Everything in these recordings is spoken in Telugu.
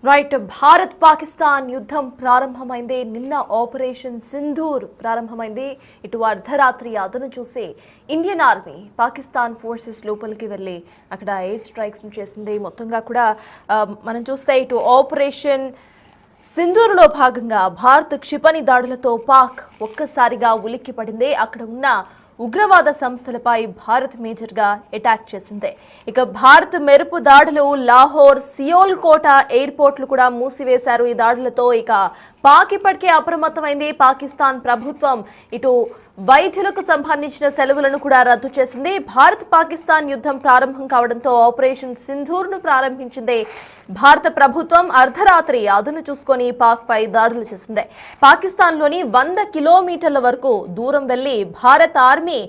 రైట్ భారత్ పాకిస్తాన్ యుద్ధం ప్రారంభమైంది. నిన్న ఆపరేషన్ సింధూర్ ప్రారంభమైంది. ఇటు అర్ధరాత్రి అదను చూసి ఇండియన్ ఆర్మీ పాకిస్తాన్ ఫోర్సెస్ లోపలికి వెళ్ళి అక్కడ ఎయిర్ స్ట్రైక్స్ చేసింది. మొత్తంగా కూడా మనం చూస్తే ఇటు ఆపరేషన్ సింధూర్లో భాగంగా భారత్ క్షిపణి దాడులతో పాక్ ఒక్కసారిగా ఉలిక్కి పడింది. అక్కడ ఉన్న ఉగ్రవాద సంస్థలపై భారత్ మేజర్గా అటాక్ చేసింది. ఇక భారత్ మెరుపు దాడులు లాహోర్, సియోల్కోట ఎయిర్పోర్ట్లు కూడా మూసివేశారు. ఈ దాడులతో ఇక పాక్ ఇప్పటికే అప్రమత్తమైంది. పాకిస్తాన్ ప్రభుత్వం ఇటు వైద్యులకు సంబంధించిన సెలవులను కూడా రద్దు చేసింది. భారత్ పాకిస్తాన్ యుద్ధం ప్రారంభం కావడంతో ఆపరేషన్ సింధూర్ను ప్రారంభించింది. భారత ప్రభుత్వం అర్ధరాత్రి అదును చూసుకొని పాక్ పై దాడులు చేసింది. పాకిస్తాన్లోని 100 కిలోమీటర్ల వరకు దూరం వెళ్లి భారత ఆర్మీ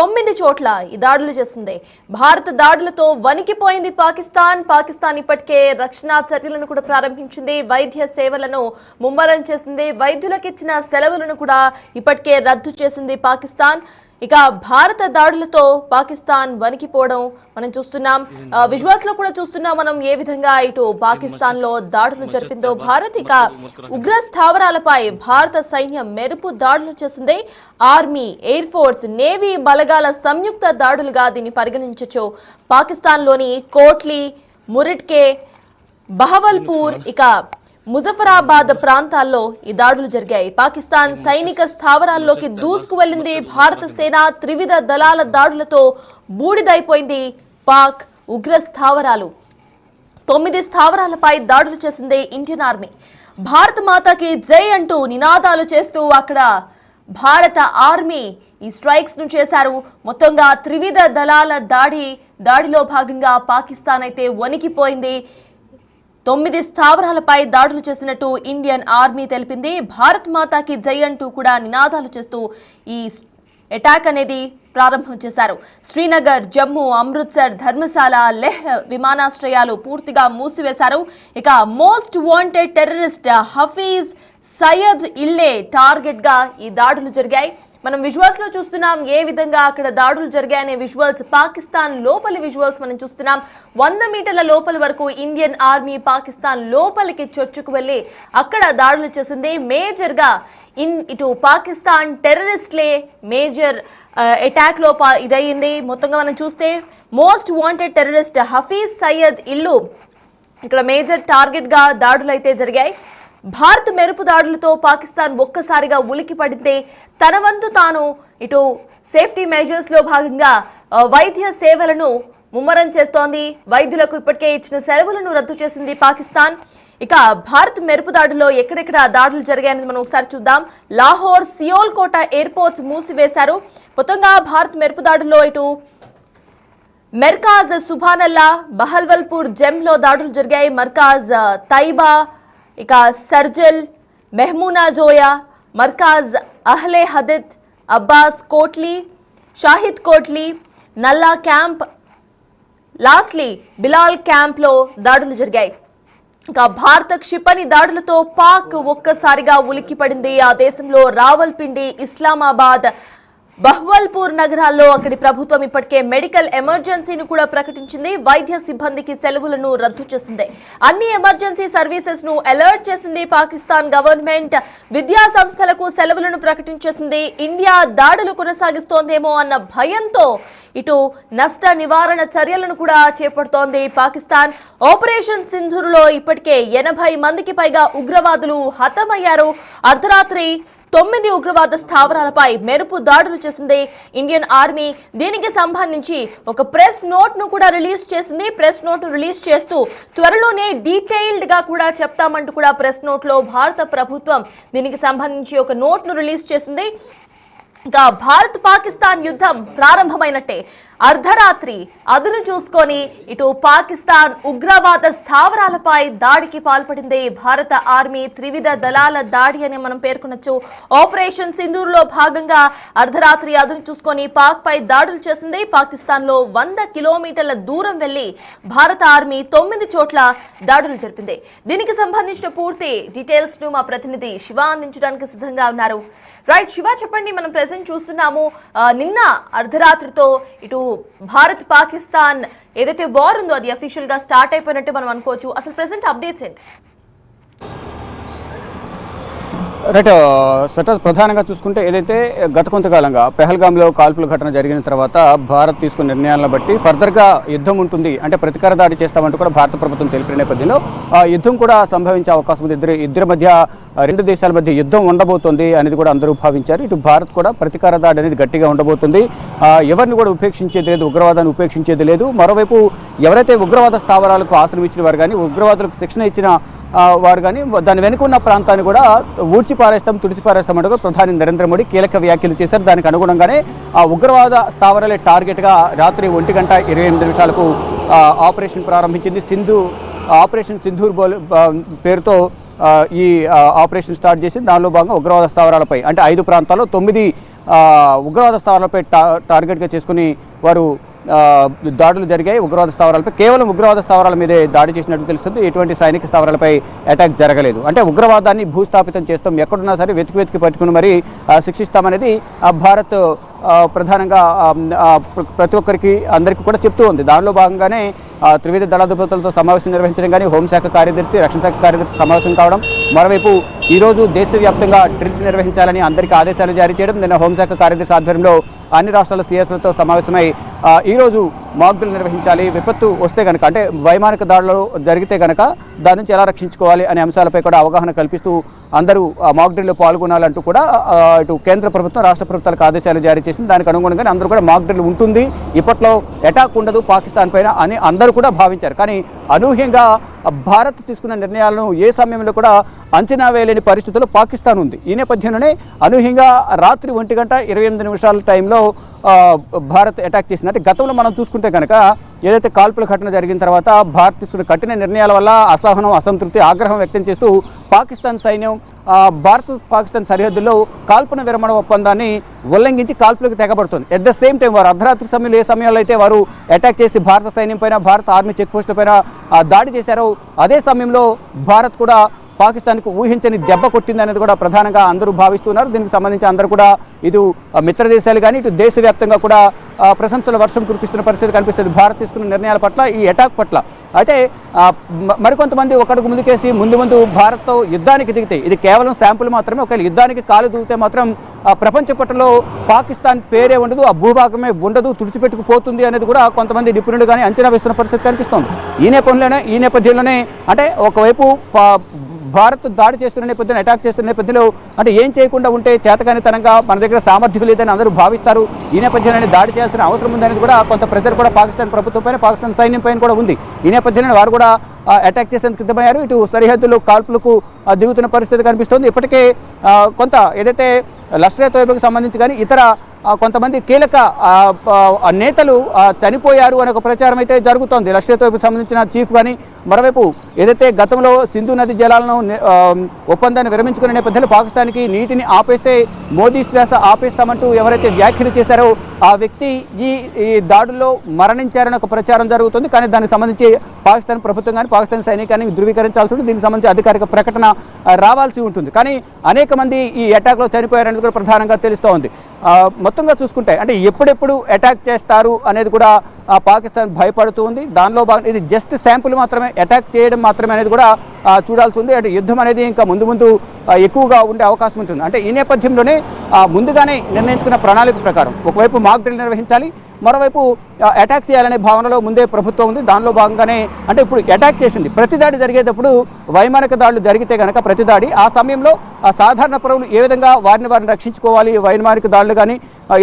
9 చోట్ల ఈ దాడులు చేసింది. భారత దాడులతో వణికిపోయింది పాకిస్తాన్ ఇప్పటికే రక్షణ చర్యలను కూడా ప్రారంభించింది. వైద్య సేవలను ముమ్మరం చేసింది. వైద్యులకు ఇచ్చిన సెలవులను కూడా ఇప్పటికే రద్దు చేసింది పాకిస్తాన్. ఇక భారత దాడులతో పాకిస్తాన్ వణికిపోవడం మనం చూస్తున్నాం. విజువల్స్ లో కూడా చూస్తున్నాం మనం ఏ విధంగా ఇటు పాకిస్తాన్ లో దాడులు జరిపిందో భారత్. ఇక ఉగ్ర స్థావరాలపై భారత సైన్యం మెరుపు దాడులు చేసింది. ఆర్మీ, ఎయిర్ ఫోర్స్, నేవీ బలగాల సంయుక్త దాడులుగా దీన్ని పరిగణించవచ్చు. పాకిస్తాన్ లోని కోట్లీ, మురిట్కే, బహవల్పూర్, ఇక ముజఫరాబాద్ ప్రాంతాల్లో ఈ దాడులు జరిగాయి. పాకిస్తాన్ సైనిక స్థావరాల్లోకి దూసుకు వెళ్లింది భారత సేన. త్రివిధ దళాల దాడులతో బూడిదైపోయింది పాక్ ఉగ్ర స్థావరాలు. 9 స్థావరాలపై దాడులు చేసింది ఇండియన్ ఆర్మీ. భారత మాతకి జై అంటూ నినాదాలు చేస్తూ అక్కడ భారత ఆర్మీ ఈ స్ట్రైక్స్ ను చేశారు. మొత్తంగా త్రివిధ దళాల దాడిలో భాగంగా పాకిస్తాన్ అయితే వణికిపోయింది. 9 స్థావరాలపై దాడులు చేసినట్టు ఇండియన్ ఆర్మీ తెలిపింది. భారత్ మాతాకి జై అంటూ కూడా నినాదాలు చేస్తూ ఈ అటాక్ అనేది ప్రారంభం చేశారు. శ్రీనగర్, జమ్మూ, అమృత్సర్, ధర్మశాల, లెహ్ విమానాశ్రయాలు పూర్తిగా మూసివేశారు. ఇక most wanted terrorist Hafiz Saeed ఇల్లే టార్గెట్ గా ఈ దాడులు జరిగాయి. మనం విజువల్స్ లో చూస్తున్నాం ఏ విధంగా అక్కడ దాడులు జరిగాయనే విజువల్స్. పాకిస్తాన్ లోపలి విజువల్స్ మనం చూస్తున్నాం. 100 మీటర్ల లోపల వరకు ఇండియన్ ఆర్మీ పాకిస్తాన్ లోపలికి చొచ్చుకు వెళ్లి అక్కడ దాడులు చేసింది. మేజర్ గా ఇటు పాకిస్తాన్ టెర్రరిస్ట్లే మేజర్ అటాక్ లో ఇదయింది. మొత్తంగా మనం చూస్తే most wanted terrorist Hafiz Saeed ఇల్లు ఇక్కడ మేజర్ టార్గెట్ గా దాడులు అయితే జరిగాయి. భారత్ మెరుపు దాడులతో పాకిస్తాన్ ఒక్కసారిగా ఉలికి పడితే తన వంతు తాను ఇటు సేఫ్టీ మెజర్స్ లో భాగంగా వైద్య సేవలను ముమ్మరం చేస్తోంది. వైద్యులకు ఇప్పటికే ఇచ్చిన సెలవులను రద్దు చేసింది పాకిస్తాన్. ఇక భారత్ మెరుపు దాడుల్లో ఎక్కడెక్కడ దాడులు జరిగాయని మనం ఒకసారి చూద్దాం. లాహోర్, సియోల్కోట ఎయిర్పోర్ట్స్ మూసివేశారు. మొత్తంగా భారత్ మెరుపు దాడుల్లో ఇటు మెర్కాజ్, సుభానల్లా, బహల్వల్పూర్, జెమ్లో దాడులు జరిగాయి. మర్కాజ్, తైబా, ఇక సర్జల్, మెహమూనా జోయా, మర్కాజ్, అహ్లే హదిత్, అబ్బాస్ కోట్లీ, షాహిద్ కోట్లీ, నల్లా క్యాంప్, లాస్లీ, బిలాల్ క్యాంప్లో దాడులు జరిగాయి. ఇక భారత క్షిపణి దాడులతో పాక్ ఒక్కసారిగా ఉలిక్కిపడింది. ఆ దేశంలో రావల్పిండి, ఇస్లామాబాద్, బహ్వల్పూర్ నగరాల్లో అక్కడి ప్రభుత్వం ఇప్పటికే మెడికల్ ఎమర్జెన్సీని కూడా ప్రకటించింది. వైద్య సిబ్బందికి సెలవులను రద్దు చేసింది. అన్ని ఎమర్జెన్సీ సర్వీసెస్ ను అలర్ట్ చేసింది పాకిస్తాన్ గవర్నమెంట్. విద్యా సంస్థలకు సెలవులను ప్రకటించేసింది. ఇండియా దాడులు కొనసాగిస్తోందేమో అన్న భయంతో ఇటు నష్ట నివారణ చర్యలను కూడా చేపడుతోంది పాకిస్తాన్. ఆపరేషన్ సింధూర్లో ఇప్పటికే 80 మందికి పైగా ఉగ్రవాదులు హతమయ్యారు. అర్ధరాత్రి 9 ఉగ్రవాద స్థావరాలపై మెరుపు దాడులు చేసింది ఇండియన్ ఆర్మీ. దీనికి సంబంధించి ఒక ప్రెస్ నోట్ ను కూడా రిలీజ్ చేసింది. ప్రెస్ నోట్ ను రిలీజ్ చేస్తూ త్వరలోనే డీటెయిల్డ్ గా కూడా చెప్తామంటూ కూడా ప్రెస్ నోట్ లో భారత ప్రభుత్వం దీనికి సంబంధించి ఒక నోట్ ను రిలీజ్ చేసింది. ఇక భారత్ పాకిస్తాన్ యుద్ధం ప్రారంభమైనట్టే అర్ధరాత్రి అదును చూసుకొని ఇటు పాకిస్తాన్ ఉగ్రవాద స్థావరాలపై దాడికి పాల్పడింది భారత ఆర్మీ. త్రివిధ దళాల దాడి అని మనం పేర్కొనొచ్చు. ఆపరేషన్ సింధూర్ లో భాగంగా అర్ధరాత్రి అదును చూసుకొని పాక్ పై దాడులు చేసింది. పాకిస్తాన్ లో 100 కిలోమీటర్ల దూరం వెళ్లి భారత ఆర్మీ 9 చోట్ల దాడులు జరిపింది. దీనికి సంబంధించిన పూర్తి డీటెయిల్స్ ను మా ప్రతినిధి శివ అందించడానికి సిద్ధంగా ఉన్నారు. రైట్ శివ, చెప్పండి. మనం ప్రెసెంట్ చూస్తున్నాము నిన్న అర్ధరాత్రితో ఇటు భారత్ పాకిస్తాన్ ఏదైతే వార్ ఉందో అది అఫీషియల్ గా స్టార్ట్ అయిపోయినట్టు మనం అనుకోవచ్చు. అసలు ప్రెసెంట్ అప్డేట్స్ ఏంటి? రైట్ సటస్ ప్రధానంగా చూసుకుంటే ఏదైతే గత కొంతకాలంగా పెహల్గాంలో కాల్పుల ఘటన జరిగిన తర్వాత భారత్ తీసుకున్న నిర్ణయాలను బట్టి ఫర్దర్గా యుద్ధం ఉంటుంది, అంటే ప్రతీకార దాడి చేస్తామంటూ కూడా భారత ప్రభుత్వం తెలిపిన నేపథ్యంలో యుద్ధం కూడా సంభవించే అవకాశం ఉంది. ఇద్దరి మధ్య రెండు దేశాల మధ్య యుద్ధం ఉండబోతుంది అనేది కూడా అందరూ భావించారు. ఇటు భారత్ కూడా ప్రతీకార దాడి అనేది గట్టిగా ఉండబోతుంది. ఎవరిని కూడా ఉపేక్షించేది లేదు, ఉగ్రవాదాన్ని ఉపేక్షించేది లేదు. మరోవైపు ఎవరైతే ఉగ్రవాద స్థావరాలకు ఆశ్రయం ఇచ్చిన వారు కానీ, ఉగ్రవాదులకు శిక్షణ ఇచ్చిన వారు కానీ దాని వెనుకున్న ప్రాంతాన్ని కూడా ఊడ్చి పారేస్తాం, తుడిచి పారేస్తామంటూ ప్రధాని నరేంద్ర మోడీ కీలక వ్యాఖ్యలు చేశారు. దానికి అనుగుణంగానే ఆ ఉగ్రవాద స్థావరాలే టార్గెట్గా రాత్రి 1:28 ఆపరేషన్ ప్రారంభించింది. ఆపరేషన్ సింధూర్ పేరుతో ఈ ఆపరేషన్ స్టార్ట్ చేసి దానిలో భాగంగా ఉగ్రవాద స్థావరాలపై అంటే 5 ప్రాంతాల్లో 9 ఉగ్రవాద స్థావరాలపై టార్గెట్గా చేసుకుని వారు దాడులు జరిగాయి. ఉగ్రవాద స్థావరాలపై కేవలం ఉగ్రవాద స్థావరాల మీదే దాడి చేసినట్టు తెలుస్తుంది. ఎటువంటి సైనిక స్థావరాలపై అటాక్ జరగలేదు. అంటే ఉగ్రవాదాన్ని భూస్థాపితం చేస్తాం, ఎక్కడున్నా సరే వెతికి పట్టుకుని మరి శిక్షిస్తామనేది భారత్ ప్రధానంగా ప్రతి ఒక్కరికి అందరికీ కూడా చెప్తూ ఉంది. దానిలో భాగంగానే త్రివిధ దళాధిపతులతో సమావేశం నిర్వహించడం కానీ, హోంశాఖ కార్యదర్శి, రక్షణ శాఖ కార్యదర్శి సమావేశం కావడం, మరోవైపు ఈరోజు దేశవ్యాప్తంగా డ్రిల్స్ నిర్వహించాలని అందరికీ ఆదేశాలు జారీ చేయడం, నిన్న హోంశాఖ కార్యదర్శి ఆధ్వర్యంలో అన్ని రాష్ట్రాల సీఎస్లతో సమావేశమై ఈరోజు మాక్ డ్రిల్ నిర్వహించాలి, విపత్తు వస్తే కనుక అంటే వైమానిక దాడులు జరిగితే కనుక దాని నుంచి ఎలా రక్షించుకోవాలి అనే అంశాలపై కూడా అవగాహన కల్పిస్తూ అందరూ మాక్ డ్రిల్లో పాల్గొనాలంటూ కూడా ఇటు కేంద్ర ప్రభుత్వం రాష్ట్ర ప్రభుత్వాలకు ఆదేశాలు జారీ చేసింది. దానికి అనుగుణంగానే అందరూ కూడా మాక్ డ్రిల్ ఉంటుంది, ఇప్పట్లో అటాక్ ఉండదు పాకిస్తాన్ పైన అని అందరూ కూడా భావించారు. కానీ అనూహ్యంగా భారత్ తీసుకున్న నిర్ణయాలను ఏ సమయంలో కూడా అంచనా వేయలేని పరిస్థితుల్లో పాకిస్తాన్ ఉంది. ఈ నేపథ్యంలోనే అనూహ్యంగా రాత్రి 1:28 టైంలో భారత్ అటాక్ చేసింది. అంటే గతంలో మనం చూసుకుంటే కనుక ఏదైతే కాల్పుల ఘటన జరిగిన తర్వాత భారత్ తీసుకున్న కఠిన నిర్ణయాల వల్ల అసహనం, అసంతృప్తి, ఆగ్రహం వ్యక్తం చేస్తూ పాకిస్తాన్ సైన్యం పాకిస్తాన్ సరిహద్దుల్లో కాల్పుల విరమణ ఒప్పందాన్ని ఉల్లంఘించి కాల్పులకు తెగబడుతుంది. ఎట్ ద సేమ్ టైం వారు అర్ధరాత్రి సమయంలో ఏ సమయంలో అయితే వారు అటాక్ చేసి భారత సైన్యం పైన, భారత ఆర్మీ చెక్ పోస్టుల పైన దాడి చేశారో అదే సమయంలో భారత్ కూడా పాకిస్తాన్కు ఊహించని దెబ్బ కొట్టింది అనేది కూడా ప్రధానంగా అందరూ భావిస్తున్నారు. దీనికి సంబంధించి అందరూ కూడా ఇటు మిత్ర దేశాలు కానీ ఇటు దేశవ్యాప్తంగా కూడా ప్రశంసల వర్షం కురిపిస్తున్న పరిస్థితి కనిపిస్తుంది భారత్ తీసుకున్న నిర్ణయాల పట్ల, ఈ అటాక్ పట్ల. అయితే మరికొంతమంది ఒకడుగు ముందుకేసి ముందు భారత్తో యుద్ధానికి దిగితే ఇది కేవలం శాంపుల్ మాత్రమే. ఒకవేళ యుద్ధానికి కాలు దూగితే మాత్రం ప్రపంచ పట్టణంలో పాకిస్తాన్ పేరే ఉండదు, ఆ భూభాగమే ఉండదు, తుడిచిపెట్టుకుపోతుంది అనేది కూడా కొంతమంది నిపుణులు కానీ అంచనా వేస్తున్న పరిస్థితి కనిపిస్తోంది. ఈ నేపథ్యంలోనే అంటే ఒకవైపు భారత్ దాడి చేస్తున్న నేపథ్యంలో, అటాక్ చేస్తున్న నేపథ్యంలో అంటే ఏం చేయకుండా ఉంటే చేతకానితనంగా మన దగ్గర సామర్థ్యం లేదని అందరూ భావిస్తారు. ఈ నేపథ్యంలోనే దాడి చేయాల్సిన అవసరం ఉందనేది కూడా కొంత ప్రెజర్ కూడా పాకిస్తాన్ ప్రభుత్వం పైన, పాకిస్తాన్ సైన్యం పైన కూడా ఉంది. ఈ నేపథ్యంలో వారు కూడా అటాక్ చేసేందుకు సిద్ధమయ్యారు. ఇటు సరిహద్దులు కాల్పులకు దిగుతున్న పరిస్థితి కనిపిస్తోంది. ఇప్పటికే కొంత ఏదైతే లష్కర్-ఏ-తోయిబాకు సంబంధించి కానీ ఇతర కొంతమంది కీలక నేతలు చనిపోయారు అనే ఒక ప్రచారం అయితే జరుగుతోంది. లష్కర్-ఏ-తోయిబాకు సంబంధించిన చీఫ్ కానీ, మరోవైపు ఏదైతే గతంలో సింధు నది జలాలను ఒప్పందాన్ని విరమించుకునే నేపథ్యంలో పాకిస్తాన్కి నీటిని ఆపేస్తే మోదీ శ్వాస ఆపేస్తామంటూ ఎవరైతే వ్యాఖ్యలు చేశారో ఆ వ్యక్తి ఈ దాడుల్లో మరణించారని ఒక ప్రచారం జరుగుతుంది. కానీ దానికి సంబంధించి పాకిస్తాన్ ప్రభుత్వం కానీ పాకిస్తాన్ సైనికాన్ని ధృవీకరించాల్సి ఉంటుంది. దీనికి సంబంధించి అధికారిక ప్రకటన రావాల్సి ఉంటుంది. కానీ అనేక మంది ఈ అటాక్లో చనిపోయారనేది కూడా ప్రధానంగా తెలుస్తూ ఉంది. మొత్తంగా చూసుకుంటే అంటే ఎప్పుడెప్పుడు అటాక్ చేస్తారు అనేది కూడా పాకిస్తాన్ భయపడుతూ ఉంది. దానిలో భాగంగా ఇది జస్ట్ శాంపుల్ మాత్రమే, అటాక్ చేయడం మాత్రమే అనేది కూడా చూడాల్సి ఉంది. అంటే యుద్ధం అనేది ఇంకా ముందు ఎక్కువగా ఉండే అవకాశం ఉంటుంది. అంటే ఈ నేపథ్యంలోనే ముందుగానే నిర్ణయించుకున్న ప్రణాళిక ప్రకారం ఒకవైపు మాక్ డ్రిల్ నిర్వహించాలి, మరోవైపు అటాక్ చేయాలనే భావనలో ముందే ప్రభుత్వం ఉంది. దానిలో భాగంగానే అంటే ఇప్పుడు అటాక్ చేసింది. ప్రతి దాడి జరిగేటప్పుడు వైమానిక దాడులు జరిగితే కనుక ప్రతి దాడి ఆ సమయంలో సాధారణ పౌరులు ఏ విధంగా వారిని రక్షించుకోవాలి, వైమానిక దాడులు కానీ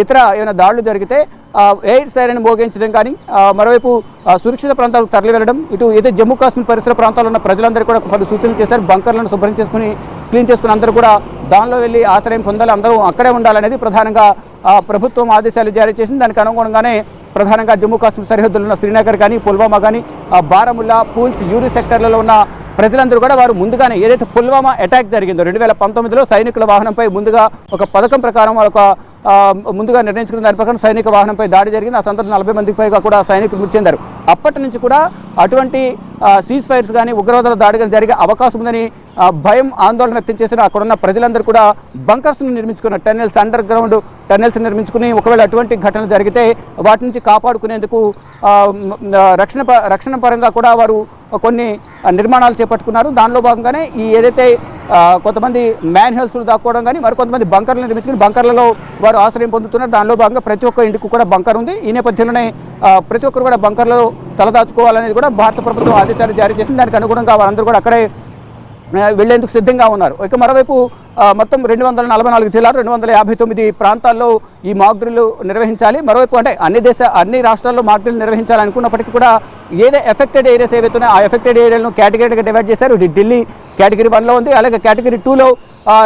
ఇతర ఏమైనా దాడులు జరిగితే ఎయిర్ సైరన్ మోగించడం కానీ, మరోవైపు సురక్షిత ప్రాంతాలకు తరలి వెళ్ళడం, ఇటు ఏదో జమ్మూ కాశ్మీర్ పరిసర ప్రాంతాల్లో ఉన్న ప్రజలందరూ కూడా పలు సూచనలు చేశారు. బంకర్లను శుభ్రం చేసుకుని క్లీన్ చేసుకుని అందరూ కూడా దానిలో వెళ్ళి ఆశ్రయం పొందాలి, అందరూ అక్కడే ఉండాలనేది ప్రధానంగా ప్రభుత్వం ఆదేశాలు జారీ చేసింది. దానికి అనుగుణంగానే ప్రధానంగా జమ్మూ కాశ్మీర్ సరిహద్దులో ఉన్న శ్రీనగర్ కానీ, పుల్వామా కానీ, బారాముల్లా, పూంచ్, యూరి సెక్టర్లలో ఉన్న ప్రజలందరూ కూడా వారు ముందుగానే ఏదైతే పుల్వామా అటాక్ జరిగిందో 2019లో సైనికుల వాహనంపై ముందుగా ఒక పథకం ప్రకారం ఒక ముందుగా నిర్ణయించుకున్న దాని ప్రకారం సైనిక వాహనంపై దాడి జరిగింది. ఆ సందర్భంలో 40 మందికి పైగా కూడా సైనికులు మృతి చెందారు. అప్పటి నుంచి కూడా అటువంటి సీజ్ ఫైర్స్ కానీ ఉగ్రవాదుల దాడి కానీ జరిగే అవకాశం ఉందని భయం, ఆందోళన వ్యక్తం చేసిన అక్కడున్న ప్రజలందరూ కూడా బంకర్స్ను నిర్మించుకున్న టన్నెల్స్, అండర్ గ్రౌండ్ టన్నెల్స్ నిర్మించుకుని ఒకవేళ అటువంటి ఘటనలు జరిగితే వాటి నుంచి కాపాడుకునేందుకు రక్షణ పరంగా కూడా వారు కొన్ని నిర్మాణాలు చేపట్టుకున్నారు. దానిలో భాగంగానే ఈ ఏదైతే కొంతమంది మ్యాన్హోల్స్లు దాక్కోవడం కానీ మరికొంతమంది బంకర్లు నిర్మించుకుని బంకర్లలో వారు ఆశ్రయం పొందుతున్నారు. దానిలో భాగంగా ప్రతి ఒక్క ఇంటికి కూడా బంకర్ ఉంది. ఈ నేపథ్యంలోనే ప్రతి ఒక్కరు కూడా బంకర్లో తలదాచుకోవాలనేది కూడా భారత ప్రభుత్వం ఆదేశాలు జారీ చేసింది. దానికి అనుగుణంగా వారందరూ కూడా అక్కడే వెళ్లేందుకు సిద్ధంగా ఉన్నారు. ఇక మరోవైపు మొత్తం 244 జిల్లాలు 259 ప్రాంతాల్లో ఈ మాక్ డ్రిల్ నిర్వహించాలి. మరోవైపు అంటే అన్ని రాష్ట్రాల్లో మాక్ డ్రిల్ నిర్వహించాలనుకున్నప్పటికీ కూడా ఎఫెక్టెడ్ ఏరియాస్ ఏవైతున్నాయో ఆ ఎఫెక్టెడ్ ఏరియాలను కేటగిరీగా డివైడ్ చేశారు. ఢిల్లీ కేటగిరీ 1లో ఉంది, అలాగే కేటగిరీ 2లో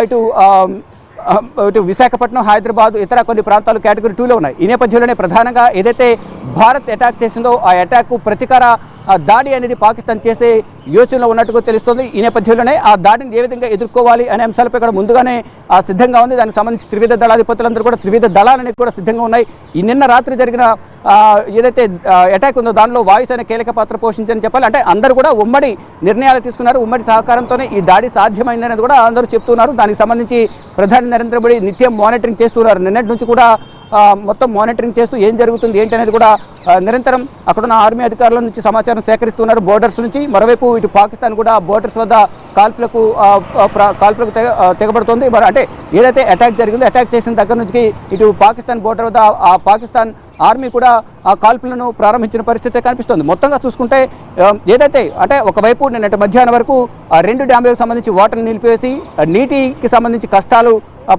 ఇటు విశాఖపట్నం, హైదరాబాద్, ఇతర కొన్ని ప్రాంతాలు కేటగిరీ 2లో ఉన్నాయి. ఈ నేపథ్యంలోనే ప్రధానంగా ఏదైతే భారత్ అటాక్ చేసిందో ఆ అటాక్ ప్రతీకార దాడి అనేది పాకిస్తాన్ చేసే యోచనలో ఉన్నట్టుగా తెలుస్తుంది. ఈ నేపథ్యంలోనే ఆ దాడిని ఏ విధంగా ఎదుర్కోవాలి అనే అంశాలపై ఇక్కడ ముందుగానే సిద్ధంగా ఉంది. దానికి సంబంధించి త్రివిధ దళాధిపతులందరూ కూడా త్రివిధ దళాలనేవి కూడా సిద్ధంగా ఉన్నాయి. ఈ నిన్న రాత్రి జరిగిన ఏదైతే అటాక్ ఉందో దానిలో వాయుసేన కీలక పాత్ర పోషించని చెప్పాలి. అంటే అందరూ కూడా ఉమ్మడి నిర్ణయాలు తీసుకున్నారు. ఉమ్మడి సహకారంతోనే ఈ దాడి సాధ్యమైందనేది కూడా అందరూ చెప్తున్నారు. దానికి సంబంధించి ప్రధాని నరేంద్ర మోడీ నిత్యం మానిటరింగ్ చేస్తున్నారు. నిన్నటి నుంచి కూడా మొత్తం మానిటరింగ్ చేస్తూ ఏం జరుగుతుంది ఏంటి అనేది కూడా నిరంతరం అక్కడున్న ఆర్మీ అధికారుల నుంచి సమాచారం సేకరిస్తున్నారు బోర్డర్స్ నుంచి. మరోవైపు ఇటు పాకిస్తాన్ కూడా బోర్డర్స్ వద్ద కాల్పులకు తెగబడుతోంది. మరి అంటే ఏదైతే అటాక్ జరిగిందో అటాక్ చేసిన దగ్గర నుంచి ఇటు పాకిస్తాన్ బోర్డర్ వద్ద ఆ పాకిస్తాన్ ఆర్మీ కూడా ఆ కాల్పులను ప్రారంభించిన పరిస్థితి కనిపిస్తుంది. మొత్తంగా చూసుకుంటే ఏదైతే అంటే ఒకవైపు నిన్నటి మధ్యాహ్నం వరకు ఆ 2 డ్యాములకు సంబంధించి వాటర్ని నిలిపేసి నీటికి సంబంధించి కష్టాలు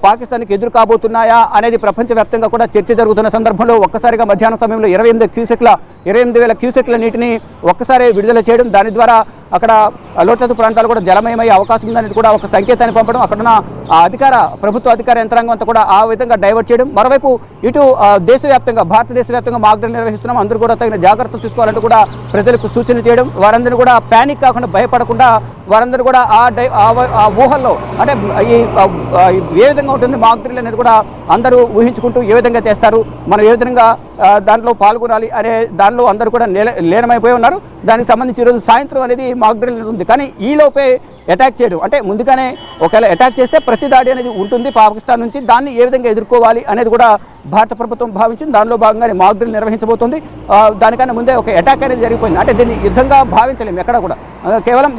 పాకిస్తాన్కి ఎదురు కాబోతున్నాయా అనేది ప్రపంచవ్యాప్తంగా కూడా చర్చ జరుగుతున్న సందర్భంలో ఒక్కసారిగా మధ్యాహ్నం సమయంలో 28,000 క్యూసెక్ల నీటిని ఒక్కసారి విడుదల చేయడం, దాని ద్వారా అక్కడ లోతట్టు ప్రాంతాలు కూడా జలమయమయ్యే అవకాశం ఉందని కూడా ఒక సంకేతాన్ని పంపడం, అక్కడున్న ప్రభుత్వ అధికార యంత్రాంగం అంతా కూడా ఆ విధంగా డైవర్ట్ చేయడం. మరోవైపు ఇటు దేశవ్యాప్తంగా భారతదేశ వ్యాప్తంగా మాక్ డ్రిల్ నిర్వహిస్తున్నాం, అందరూ కూడా తగిన జాగ్రత్తలు తీసుకోవాలంటూ కూడా ప్రజలకు సూచనలు చేయడం, వారందరూ కూడా ప్యానిక్ కాకుండా భయపడకుండా వారందరూ కూడా ఆ ఊహల్లో అంటే ఏ విధంగా ఉంటుంది మాక్ డ్రిల్ అనేది కూడా అందరూ ఊహించుకుంటూ ఏ విధంగా చేస్తారు, మనం ఏ విధంగా దాంట్లో పాల్గొనాలి అనే దానిలో అందరూ కూడా లీనమైపోయి ఉన్నారు. దానికి సంబంధించి ఈరోజు సాయంత్రం అనేది మాక్ డ్రిల్ ఉంది. కానీ ఈలోపే అటాక్ చేయడం అంటే ముందుగానే ఒకవేళ అటాక్ చేస్తే ప్రతి దాడి అనేది ఉంటుంది పాకిస్తాన్ నుంచి, దాన్ని ఏ విధంగా ఎదుర్కోవాలి అనేది కూడా భారత ప్రభుత్వం భావించింది. దానిలో భాగంగానే మాక్ డ్రిల్ నిర్వహించబోతుంది. దానికన్నా ముందే ఒక అటాక్ అనేది జరిగిపోయింది. అంటే దీన్ని యుద్ధంగా భావించలేము ఎక్కడ కూడా. కేవలం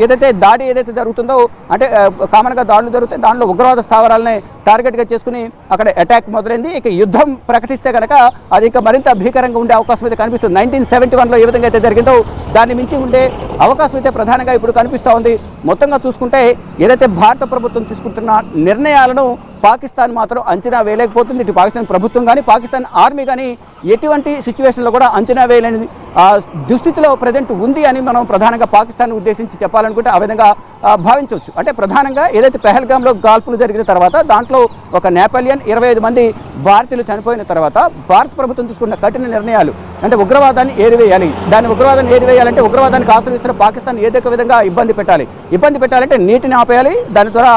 దాడి ఏదైతే జరుగుతుందో అంటే కామన్గా దాడులు జరుగుతాయి, దానిలో ఉగ్రవాద స్థావరాలనే టార్గెట్గా చేసుకుని అక్కడ అటాక్ మొదలైంది. ఇక యుద్ధం ప్రకటిస్తే కనుక అది ఇంకా మరింత భీకరంగా ఉండే అవకాశం అయితే కనిపిస్తుంది. 1971లో ఏ విధంగా అయితే జరిగిందో దాన్ని మించి ఉండే అవకాశం అయితే ప్రధానంగా ఇప్పుడు కనిపిస్తూ ఉంది. మొత్తంగా చూసుకుంటే ఏదైతే భారత ప్రభుత్వం తీసుకుంటున్న నిర్ణయాలను పాకిస్తాన్ మాత్రం అంచనా వేయలేకపోతుంది. ఇటు పాకిస్తాన్ ప్రభుత్వం కానీ పాకిస్తాన్ ఆర్మీ కానీ ఎటువంటి సిచ్యువేషన్లో కూడా అంచనా వేయలేని దుస్థితిలో ప్రజెంట్ ఉంది అని మనం ప్రధానంగా పాకిస్తాన్ ఉద్దేశించి చెప్పాలనుకుంటే ఆ విధంగా భావించవచ్చు. అంటే ప్రధానంగా ఏదైతే పెహల్గాంలో కాల్పులు జరిగిన తర్వాత దాంట్లో ఒక నేపాలియన్ 25 మంది భారతీయులు చనిపోయిన తర్వాత భారత ప్రభుత్వం తీసుకున్న కఠిన నిర్ణయాలు అంటే ఉగ్రవాదాన్ని ఏరివేయాలి. ఉగ్రవాదాన్ని ఏరివేయాలంటే ఉగ్రవాదానికి ఆశ్రయిస్తున్న పాకిస్తాన్ ఏదో ఒక విధంగా ఇబ్బంది పెట్టాలంటే నీటిని ఆపేయాలి. దాని ద్వారా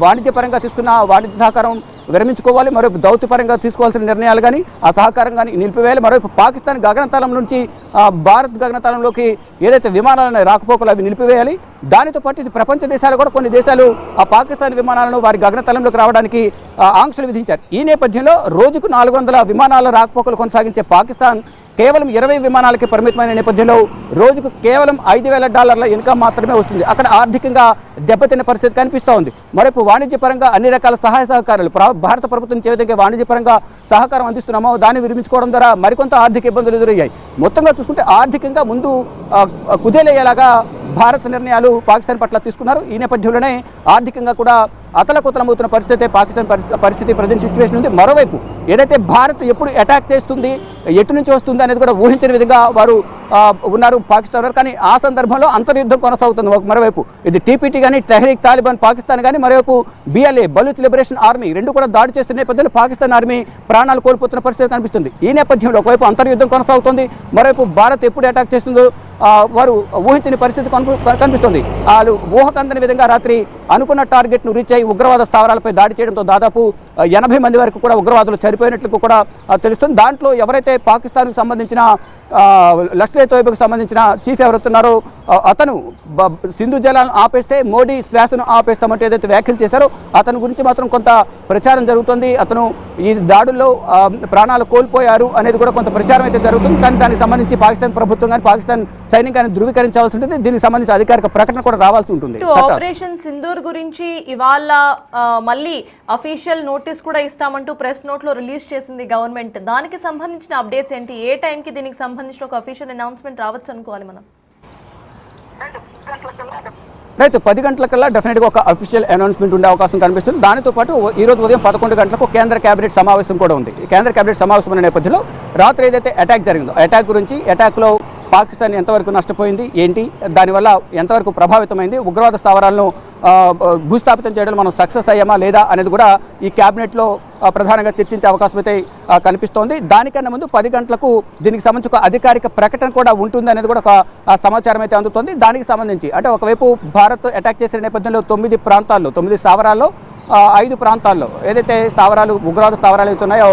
వాణిజ్యపరంగా తీసుకున్న వాణిజ్య సహకారం విరమించుకోవాలి. మరోవైపు దౌత్యపరంగా తీసుకోవాల్సిన నిర్ణయాలు కానీ ఆ సహకారం కానీ నిలిపివేయాలి. మరోవైపు పాకిస్తాన్ గగనతలం నుంచి భారత్ గగనతలంలోకి ఏదైతే విమానాలను రాకపోకలు అవి నిలిపివేయాలి. దానితో పాటు ఇది ప్రపంచ దేశాలు కూడా కొన్ని దేశాలు ఆ పాకిస్తాన్ విమానాలను వారి గగనతలంలోకి రావడానికి ఆంక్షలు విధించారు. ఈ నేపథ్యంలో రోజుకు 400 విమానాల రాకపోకలు కొనసాగించే పాకిస్తాన్ కేవలం 20 విమానాలకి పరిమితమైన నేపథ్యంలో రోజుకు కేవలం $5,000 ఇన్కమ్ మాత్రమే వస్తుంది. అక్కడ ఆర్థికంగా దెబ్బతిన్న పరిస్థితి కనిపిస్తూ ఉంది. మరోవైపు వాణిజ్యపరంగా అన్ని రకాల సహాయ సహకారాలు భారత ప్రభుత్వం ఏ విధంగా వాణిజ్యపరంగా సహకారం అందిస్తున్నామో దాన్ని విరమించుకోవడం ద్వారా మరికొంత ఆర్థిక ఇబ్బందులు ఎదురయ్యాయి. మొత్తంగా చూసుకుంటే ఆర్థికంగా ముందు కుదేలయ్యేలాగా భారత నిర్ణయాలు పాకిస్తాన్ పట్ల తీసుకున్నారు. ఈ నేపథ్యంలోనే ఆర్థికంగా కూడా అతలకుతలమవుతున్న పాకిస్తాన్ పరిస్థితి ప్రజెంట్ సిచ్యువేషన్ ఉంది. మరోవైపు ఏదైతే భారత్ ఎప్పుడు అటాక్ చేస్తుంది ఎటు నుంచి వస్తుంది అనేది కూడా ఊహించిన విధంగా వారు ఉన్నారు పాకిస్తాన్ వారు. కానీ ఆ సందర్భంలో అంతర్యుద్ధం కొనసాగుతుంది. మరోవైపు ఇది టీపీటీ కానీ తెహ్రీక్ తాలిబాన్ పాకిస్తాన్ కానీ మరోవైపు BLA బలూచ్ లిబరేషన్ ఆర్మీ రెండు కూడా దాడి చేస్తున్న నేపథ్యంలో పాకిస్తాన్ ఆర్మీ ప్రాణాలు కోల్పోతున్న పరిస్థితి కనిపిస్తుంది. ఈ నేపథ్యంలో ఒకవైపు అంతర్యుద్ధం కొనసాగుతుంది, మరోవైపు భారత్ ఎప్పుడు అటాక్ చేస్తుందో వారు ఊహించని పరిస్థితి కనిపిస్తుంది. వాళ్ళు ఊహకందని విధంగా రాత్రి అనుకున్న టార్గెట్ను రీచ్ అయ్యి ఉగ్రవాద స్థావరాలపై దాడి చేయడంతో దాదాపు 80 మంది వరకు కూడా ఉగ్రవాదులు చనిపోయినట్లు కూడా తెలుస్తుంది. దాంట్లో ఎవరైతే పాకిస్తాన్కు సంబంధించిన లష్కర్-ఏ-తోయిబాకు సంబంధించిన చీఫ్ ఎవరుతున్నారో అతను సింధు జలాలను ఆపేస్తే మోడీ శ్వాసను ఆపేస్తామంటే ఏదైతే వ్యాఖ్యలు చేశారో అతని గురించి మాత్రం కొంత ప్రచారం జరుగుతుంది. అతను ఈ దాడుల్లో ప్రాణాలు కోల్పోయారు అనేది కూడా కొంత ప్రచారం అయితే జరుగుతుంది. కానీ దానికి సంబంధించి పాకిస్తాన్ ప్రభుత్వం కానీ పాకిస్తాన్ సైన్యం కానీ ధృవీకరించాల్సి ఉంటుంది. దీనికి సంబంధించి అధికారిక ప్రకటన కూడా రావాల్సి ఉంటుంది. ఆపరేషన్ సింధూర్ గురించి ఇవాళ మళ్ళీ అఫీషియల్ నోటీస్ కూడా ఇస్తామంటూ ప్రెస్ నోట్ లో రిలీజ్ చేసింది గవర్నమెంట్. దానికి సంబంధించిన అప్డేట్స్ ఏంటి? ఏ టైంకి దీనికి సంబంధించిన ఒక అఫీషియల్ అనౌన్స్మెంట్ రావచ్చు అనుకోవాలి మనం? రైతు 10 గంటలకల్లా డెఫినెట్గా ఒక అఫీషియల్ అనౌన్స్మెంట్ ఉండే అవకాశం కనిపిస్తుంది. దానితో పాటు ఈ రోజు ఉదయం 11 గంటలకు కేంద్ర కేబినెట్ సమావేశం కూడా ఉంది. కేంద్ర కేబినెట్ సమావేశం ఉన్న నేపథ్యంలో రాత్రి ఏదైతే అటాక్ జరిగిందో అటాక్ గురించి, అటాక్లో పాకిస్తాన్ ఎంతవరకు నష్టపోయింది ఏంటి, దానివల్ల ఎంతవరకు ప్రభావితమైంది, ఉగ్రవాద స్థావరాలను భూస్థాపితం చేయడంలో మనం సక్సెస్ అయ్యామా లేదా అనేది కూడా ఈ క్యాబినెట్లో ప్రధానంగా చర్చించే అవకాశం అయితే కనిపిస్తోంది. దానికన్నా ముందు 10 గంటలకు దీనికి సంబంధించి ఒక అధికారిక ప్రకటన కూడా ఉంటుంది అనేది కూడా ఒక సమాచారం అయితే అందుతోంది. దానికి సంబంధించి అంటే ఒకవైపు భారత్ అటాక్ చేసిన నేపథ్యంలో 9 ప్రాంతాల్లో 9 స్థావరాల్లో 5 ప్రాంతాల్లో ఏదైతే స్థావరాలు ఉగ్రవాద స్థావరాలు అయితే ఉన్నాయో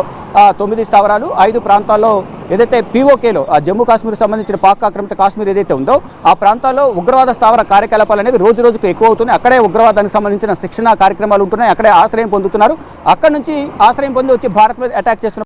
9 స్థావరాలు 5 ప్రాంతాల్లో ఏదైతే పీఓకేలో జమ్మూ కాశ్మీర్కి సంబంధించిన పాక్ ఆక్రమిత కాశ్మీర్ ఏదైతే ఉందో ఆ ప్రాంతాల్లో ఉగ్రవాద స్థావర కార్యకలాపాలు అనేవి రోజు రోజుకు ఎక్కువ అవుతున్నాయి. అక్కడే ఉగ్రవాదానికి సంబంధించిన శిక్షణ కార్యక్రమాలు ఉంటున్నాయి. అక్కడే ఆశ్రయం పొందుతున్నారు. అక్కడ నుంచి ఆశ్రయం పొంది వచ్చి భారత్ మీద అటాక్ చేస్తున్నారు.